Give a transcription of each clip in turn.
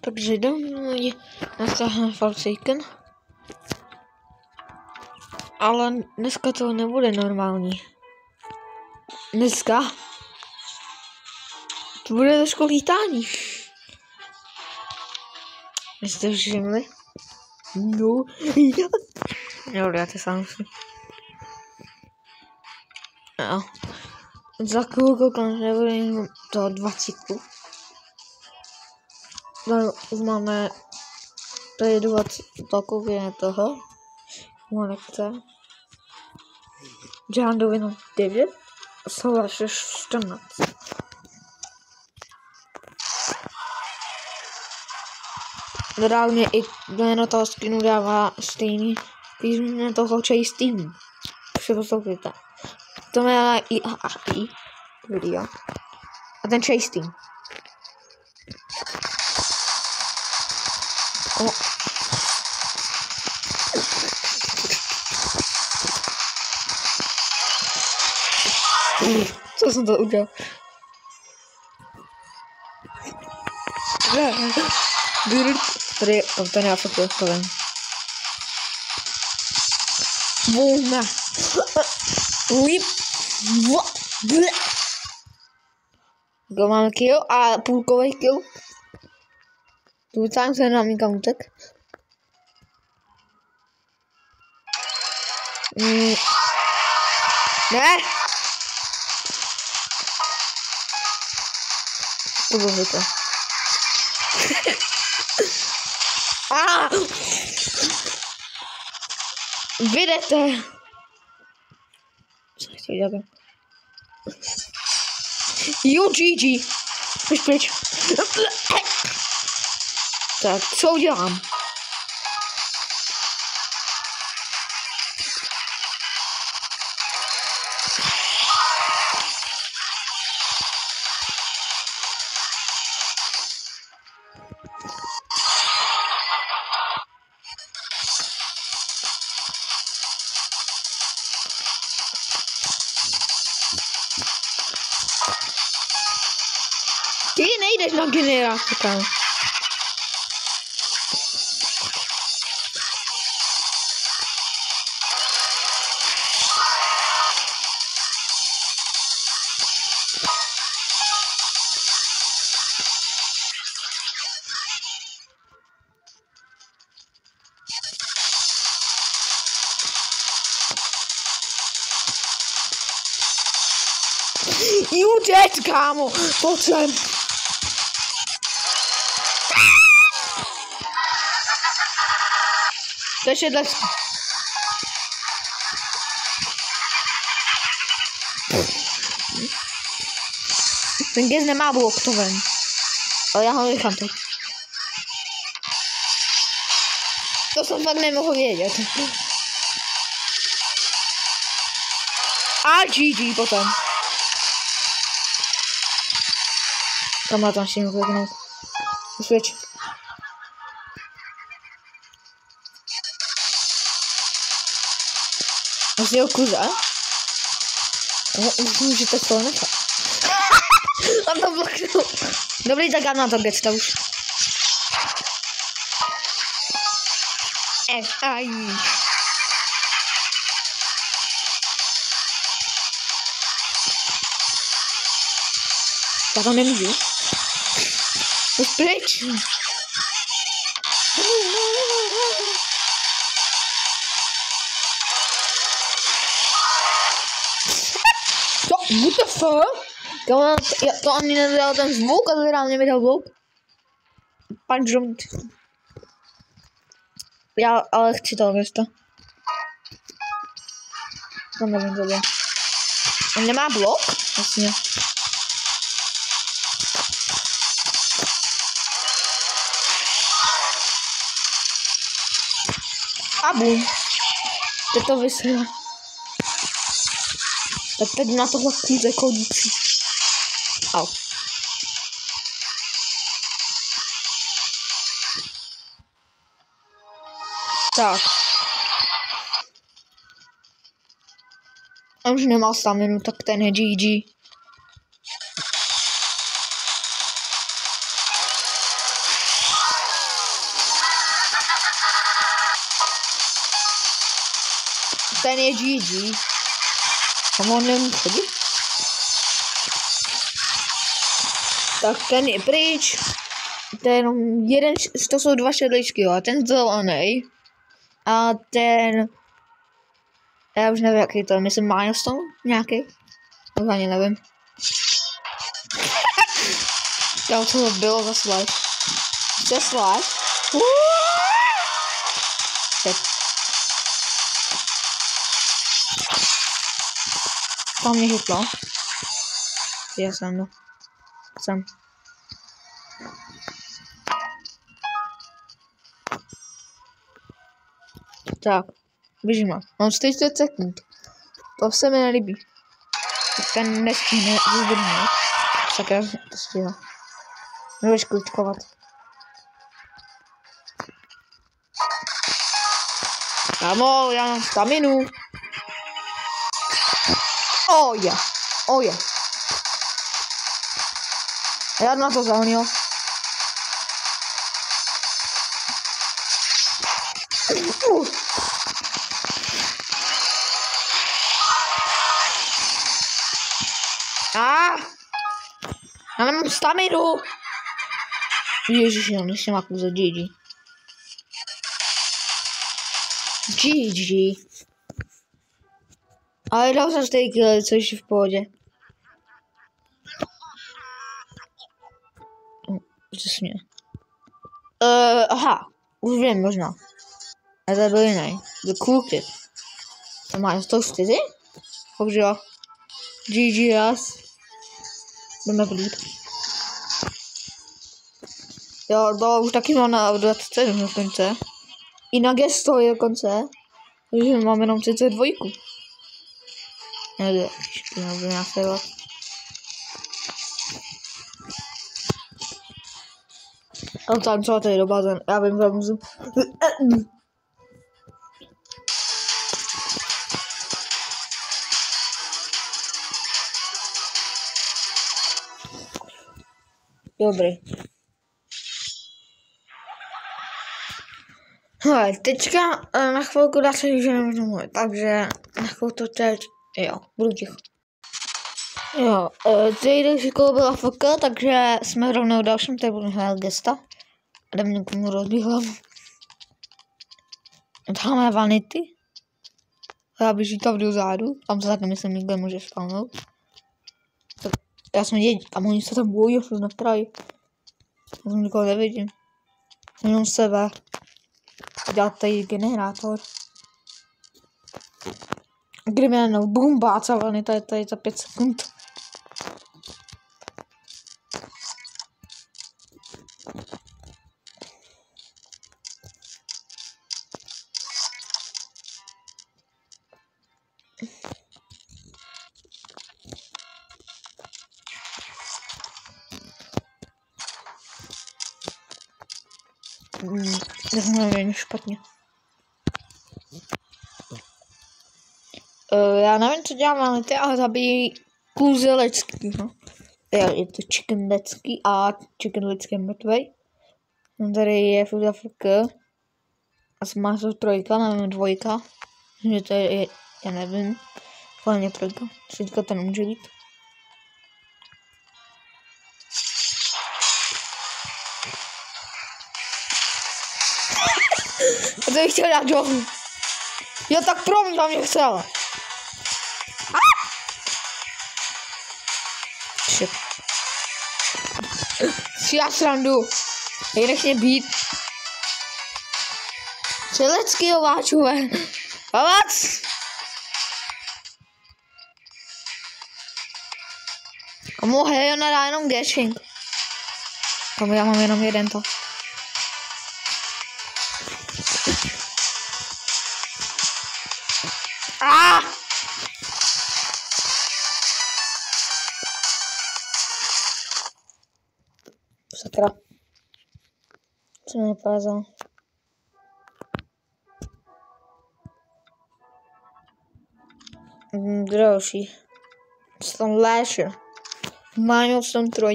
Takže jdeme dneska Forsaken. Ale dneska to nebude normální. Dneska to bude trošku lítání. Jste všimli? No. Jo, já to sám si. Jo. Za chvilku nebude jenom to 20. No, už máme tradovat takově toho. Monekce. Žádnou jenom 9. Jsou až 14. Reálně i jméno toho skinu dává stejný písmeno toho Chase Team. Si poslouchejte. To má i video. A ten Chase Team. Co jsem to udělal? Tady ten já fakt odpovím. Boom. Lip. Go máme kill a půlkový kill. Tu sám se nám někam utek. Ne! Ubohli to. Vydete! Co chci dělat? Jo, GG! Už pryč. Tak, co udělám? Ty nejdeš na generátor, kámo. You dead, kámo. Pojď sem. Takže tak. Ten gez nemá blok, to vím. Ale já ho nechám teď. To jsem fakt nemohl vědět. A GG potom. Kam já tam si mohl vyhnout. Usvědč. Zjel kuza. Už můžete to nechat. On to bloknul. Dobrý, tak já na to gesta už. Aj. Já to nemůžu. Už pryč. What the fuck? To ani nedal ten zvuk, ale reálně mi dal zvuk. Pan Jump. Já ale chci toho gesta. To nevím, co je. On nemá blok? Vlastně. A bum. Teď to vysvětlá. Tak teď na tohle kůze chodící. Au. Tak. On už nemá staminu, tak ten je GG. ten je GG. Tam on nemůže chodit. Tak ten je pryč. To je jenom jeden, to jsou dva šedličky, jo. A ten zelený. A ten... Já už nevím, jaký to je, myslím milestone nějaký. Už ani nevím. Já co to bylo za slash. Za slash. Tam mě hitlo. Já jsem, no. Jsem. Tak, běžíme. Mám 40 sekund. To se mi nelíbí. Ten nestíne vyvrhnout. Sakra, to stíhá. Nebudeš kličkovat. Kámo, já mám staminu. Oh yeah. Oh yeah. Já na to zahonil. Já nemám staminu. Ježiši, on ještě má kůze GG. GG. Ale dal jsem stejky, což je v pohodě. Co se mě? Aha, už vím možná. A to byl jiný. The Cool Kid. To má 104? Takže jo. GG raz. Jdeme blít. Jo, to už taky mám na 27 dokonce. I na gesto je dokonce. Takže mám jenom 32. Nejde, ještě nebudu následovat. Ale tam co tady do bazén, já vím, že můžu. Dobrý. Hele, teďka na chvilku dá se, že nemůžu mluvit, takže na chvilku teď, jo, budu ticho. Jo, teď škola byla FK, takže jsme rovnou dalším, tady budu hrát gesta. A jdem někomu rozbít hlavu. Tam je vanity. Já běží tam dozadu, tam se taky myslím nikdo může spavnout. Tak já jsem dědí, tam oni se tam bojí, už neprají. Já jsem nikoho nevidím. Jenom sebe. Dělat tady generátor. Kdy mě jenom bum bácavaný, tady za 5 sekund. Nevím, špatně. Já nevím, co dělám, ale ty ale zabíjí kůzelecký, no. Je to chickenlecký a chickenlecký mrtvej. Tady je FK. A má to 3, nevím, 2. Že to je, já nevím. Hlavně 3. Teďka to nemůže být. A to bych chtěl dát dolů. Jo, tak promiň, vám mě chcel. Shit. Si já srandu. Nech mě být. Střelecký ováčové. Pavac! Komu hej, ona dá jenom gashing. Komu já mám jenom jeden to. Sakra. Co mi nepázal. Další. Co tam léše. Máňou tam 3.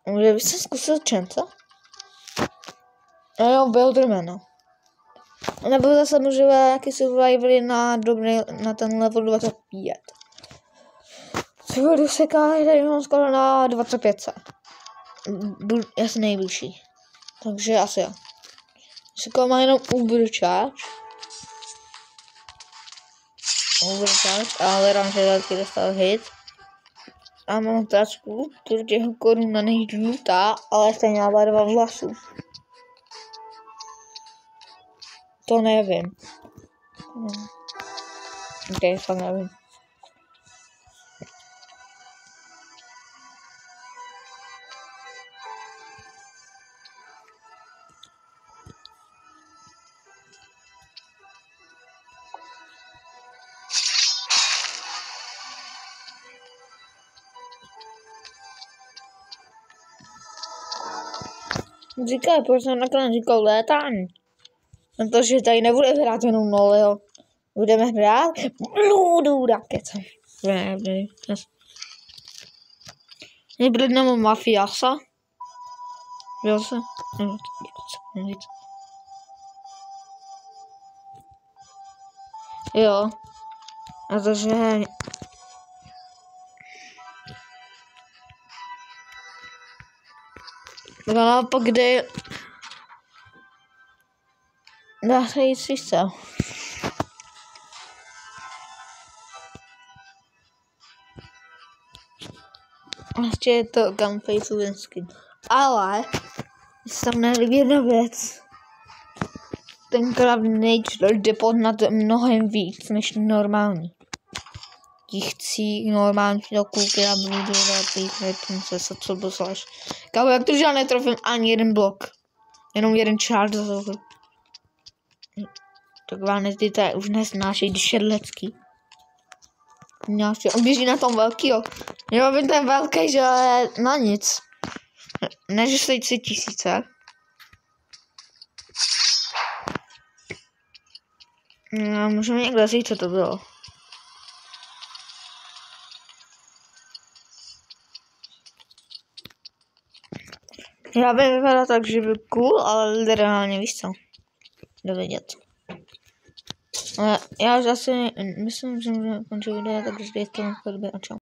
Může bys se zkusil čence? Jo, Buildermana. Nebo zase může být nějaký survivory na ten level 25. Budu se tady mám skoro na 25. Budu asi nejbližší. Takže asi jo. Skoro má jenom Overcharge, ale dám, že taky dostal hit. A mám tačku, protože koruna není žlutá, ale stejně má barva vlasů. To nevím. Ok, to nevím. Říkaj, proč jsem nakonec říkal létání? Protože tady nebude hrát jenom Nolio. Budeme hrát Blue Rocket. Nebyl Mafiasa. Byl se? Jo. A takže... No, pak kdy... Dá se jít si co? Ještě je to Gunface skin. Ale... se tam nelíbí jedna věc. Ten Nature jde podnat mnohem víc než normální. Chci normálně do kůlky a budu princesa, co posláš. Kámo, jak to, že já netrofím ani jeden blok. Jenom jeden charge za to. Tak vám nezdíte, už nesnášej, když je lecký. On běží na tom velkýho. Jo, vím ten velký, že je na nic. Ne, že stojí 3000. No, můžeme někde říct, co to bylo. Já bych vypadal tak, že byl cool, ale reálně víš co. Dovědět. Ale já už asi myslím, že můžeme končit video, takže dejte to na a čau.